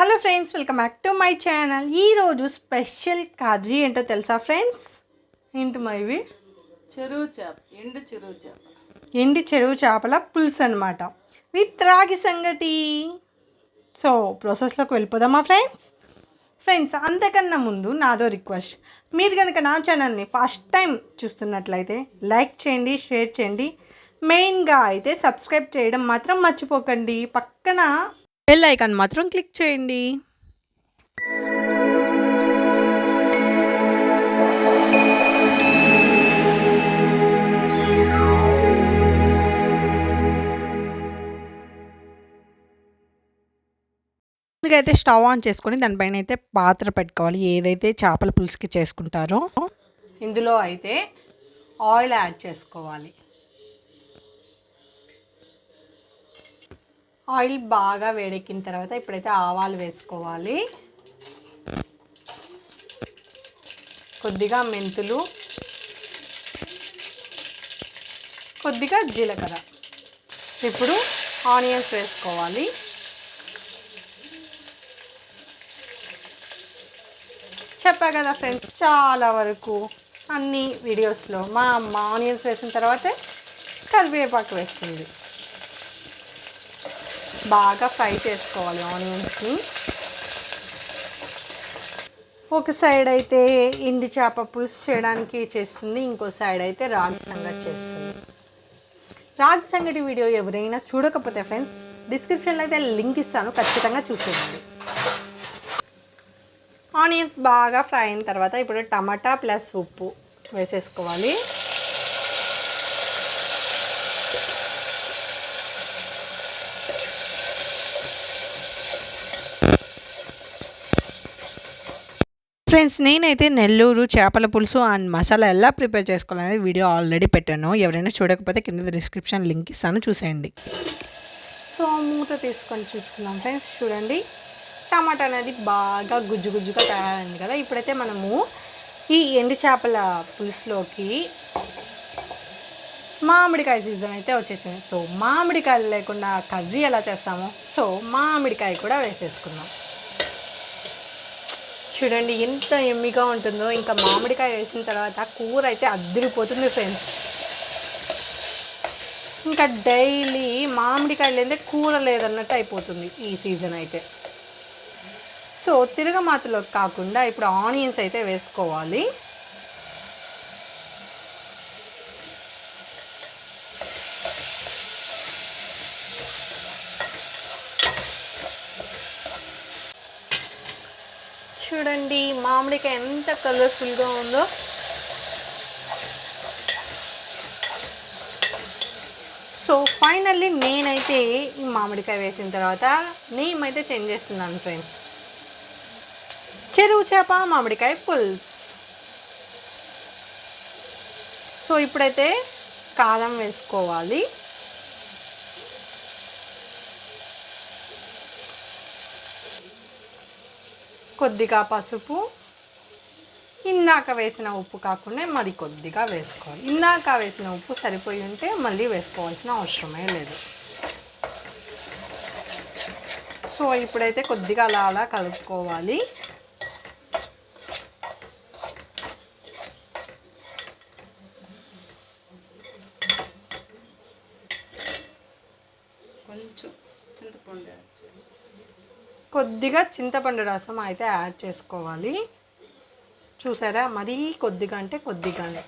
Hello friends, welcome back to my channel. ఈరోజు special curry ఏంటో తెలుసా ఫ్రెండ్స్? ఏంటి మా ఇవి? చెరువు చేప, ఎండు చెరువు చేపల పులుసు అనమాట, విత్ రాగి సంగటి. సో ప్రాసెస్లోకి వెళ్ళిపోదామా ఫ్రెండ్స్ అంతకన్నా ముందు నాదో రిక్వెస్ట్. మీరు కనుక నా ఛానల్ని ఫస్ట్ టైం చూస్తున్నట్లయితే లైక్ చేయండి, షేర్ చేయండి, మెయిన్గా అయితే సబ్స్క్రైబ్ చేయడం మాత్రం మర్చిపోకండి. పక్కన బెల్ ఐకాన్ మాత్రం క్లిక్ చేయండి. అయితే స్టవ్ ఆన్ చేసుకొని దానిపైన అయితే పాత్ర పెట్టుకోవాలి. ఏదైతే చేపల పులుసుకి చేసుకుంటారో ఇందులో అయితే ఆయిల్ యాడ్ చేసుకోవాలి. ఆయిల్ బాగా వేడెక్కిన తర్వాత ఇప్పుడైతే ఆవాలు వేసుకోవాలి, కొద్దిగా మెంతులు, కొద్దిగా జీలకర్ర. ఇప్పుడు ఆనియన్స్ వేసుకోవాలి. చెప్పా కదా ఫ్రెండ్స్, చాలా వరకు అన్ని వీడియోస్లో మా అమ్మ ఆనియన్స్ వేసిన తర్వాతే కరివేపాకు వేస్తుంది. బాగా ఫ్రై చేసుకోవాలి ఆనియన్స్ని. ఒక సైడ్ అయితే ఎండు చేప పులుసు చేయడానికి చేస్తుంది, ఇంకో సైడ్ అయితే రాగి సంగటి చేస్తుంది. రాగి సంగటి వీడియో ఎవరైనా చూడకపోతే ఫ్రెండ్స్ డిస్క్రిప్షన్లో అయితే లింక్ ఇస్తాను, ఖచ్చితంగా చూసేయండి. ఆనియన్స్ బాగా ఫ్రై అయిన తర్వాత ఇప్పుడు టమాటా ప్లస్ ఉప్పు వేసేసుకోవాలి. ఫ్రెండ్స్ నేనైతే నెల్లూరు చేపల పులుసు అండ్ మసాలా ఎలా ప్రిపేర్ చేసుకోవాలనేది వీడియో ఆల్రెడీ పెట్టాను. ఎవరైనా చూడకపోతే కింద డిస్క్రిప్షన్ లింక్ ఇస్తాను, చూసేయండి. సో మూత తీసుకొని చూసుకుందాం ఫ్రెండ్స్. చూడండి, టమాటా అనేది బాగా గుజ్జుగా తయారైంది కదా. ఇప్పుడైతే మనము ఈ ఎండు చేపల పులుసులోకి మామిడికాయ సీజన్ అయితే వచ్చేసింది. సో మామిడికాయలు లేకుండా కర్రీ ఎలా చేస్తామో, సో మామిడికాయ కూడా వేసేసుకుందాం. చూడండి ఎంత ఎమ్మిగా ఉంటుందో. ఇంకా మామిడికాయ వేసిన తర్వాత కూర అయితే అద్దరిపోతుంది ఫ్రెండ్స్. ఇంకా డైలీ మామిడికాయలు లేదే కూర లేదన్నట్టు అయిపోతుంది ఈ సీజన్ అయితే. సో తిరగమాతలో కాకుండా ఇప్పుడు ఆనియన్స్ అయితే వేసుకోవాలి. చూడండి మామిడికాయ ఎంత కలర్ఫుల్గా ఉందో. సో ఫైనల్లీ నేనైతే ఈ మామిడికాయ వేసిన తర్వాత నేమ్ అయితే చేంజ్ చేస్తున్నాను ఫ్రెండ్స్. చెరువు చేప మామిడికాయ పులుసు. సో ఇప్పుడైతే కారం వేసుకోవాలి. కొద్దిగా పసుపు, ఇందాక వేసిన ఉప్పు కాకుండా మరి కొద్దిగా వేసుకోవాలి. ఇందాక వేసిన ఉప్పు సరిపోయి ఉంటే మళ్ళీ వేసుకోవాల్సిన అవసరమే లేదు. సో ఇప్పుడైతే కొద్దిగా అలా కలుపుకోవాలి. కొద్దిగా చింతపండు రసం అయితే యాడ్ చేసుకోవాలి. చూసారా, మరీ కొద్దిగా అంటే కొద్దిగానే.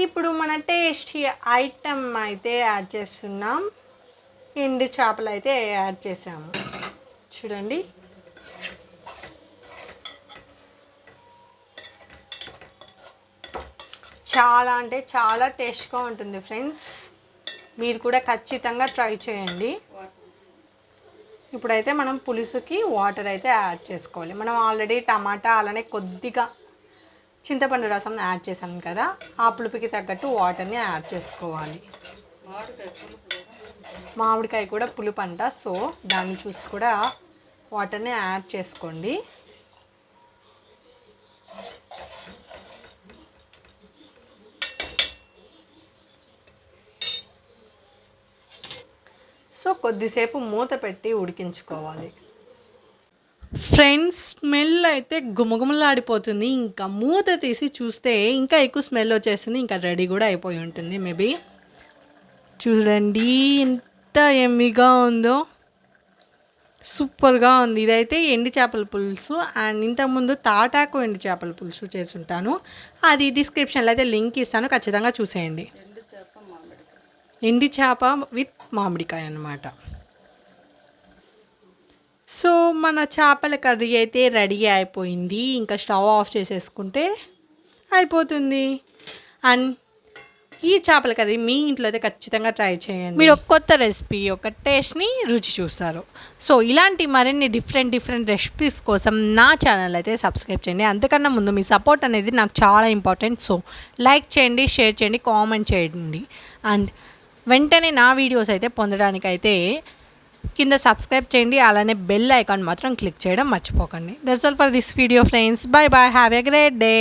ఇప్పుడు మన టేస్టీ ఐటమ్ అయితే యాడ్ చేస్తున్నాం. ఎండు చేపలు అయితే యాడ్ చేసాము. చూడండి, చాలా అంటే చాలా టేస్ట్గా ఉంటుంది ఫ్రెండ్స్. మీరు కూడా ఖచ్చితంగా ట్రై చేయండి. ఇప్పుడైతే మనం పులుసుకి వాటర్ అయితే యాడ్ చేసుకోవాలి. మనం ఆల్రెడీ టమాటా అలానే కొద్దిగా చింతపండు రసం యాడ్ చేసాం కదా, ఆ పులుపుకి తగ్గట్టు వాటర్ని యాడ్ చేసుకోవాలి. మామిడికాయ కూడా పులుపు అంట, సో దాన్ని చూసి కూడా వాటర్ని యాడ్ చేసుకోండి. సో కొద్దిసేపు మూత పెట్టి ఉడికించుకోవాలి. ఫ్రెండ్స్, స్మెల్ అయితే గుమగుమలాడిపోతుంది. ఇంకా మూత తీసి చూస్తే ఇంకా ఎక్కువ స్మెల్ వచ్చేస్తుంది. ఇంకా రెడీ కూడా అయిపోయి ఉంటుంది మేబీ. చూడండి ఎంత ఎమ్మిగా ఉందో, సూపర్గా ఉంది. ఇదైతే ఎండు చేపల పులుసు. అండ్ ఇంతకుముందు తాటాకు ఎండు చేపల పులుసు చేసుంటాను, అది డిస్క్రిప్షన్లో అయితే లింక్ ఇస్తాను, ఖచ్చితంగా చూసేయండి. ఎండు చేప విత్ మామిడికాయ అన్నమాట. సో మన చేపల కర్రీ అయితే రెడీ అయిపోయింది. ఇంకా స్టవ్ ఆఫ్ చేసేసుకుంటే అయిపోతుంది. అండ్ ఈ చేపల కర్రీ మీ ఇంట్లో అయితే ఖచ్చితంగా ట్రై చేయండి. మీరు ఒక కొత్త రెసిపీ, ఒక టేస్ట్ని రుచి చూస్తారు. సో ఇలాంటి మరిన్ని డిఫరెంట్ రెసిపీస్ కోసం నా ఛానల్ అయితే సబ్స్క్రైబ్ చేయండి. అంతకన్నా ముందు మీ సపోర్ట్ అనేది నాకు చాలా ఇంపార్టెంట్. సో లైక్ చేయండి, షేర్ చేయండి, కామెంట్ చేయండి. అండ్ వెంటనే నా వీడియోస్ అయితే పొందడానికైతే కింద సబ్స్క్రైబ్ చేయండి. అలానే బెల్ ఐకాన్ మాత్రం క్లిక్ చేయడం మర్చిపోకండి. That's all for this video friends. Bye bye, have a great day.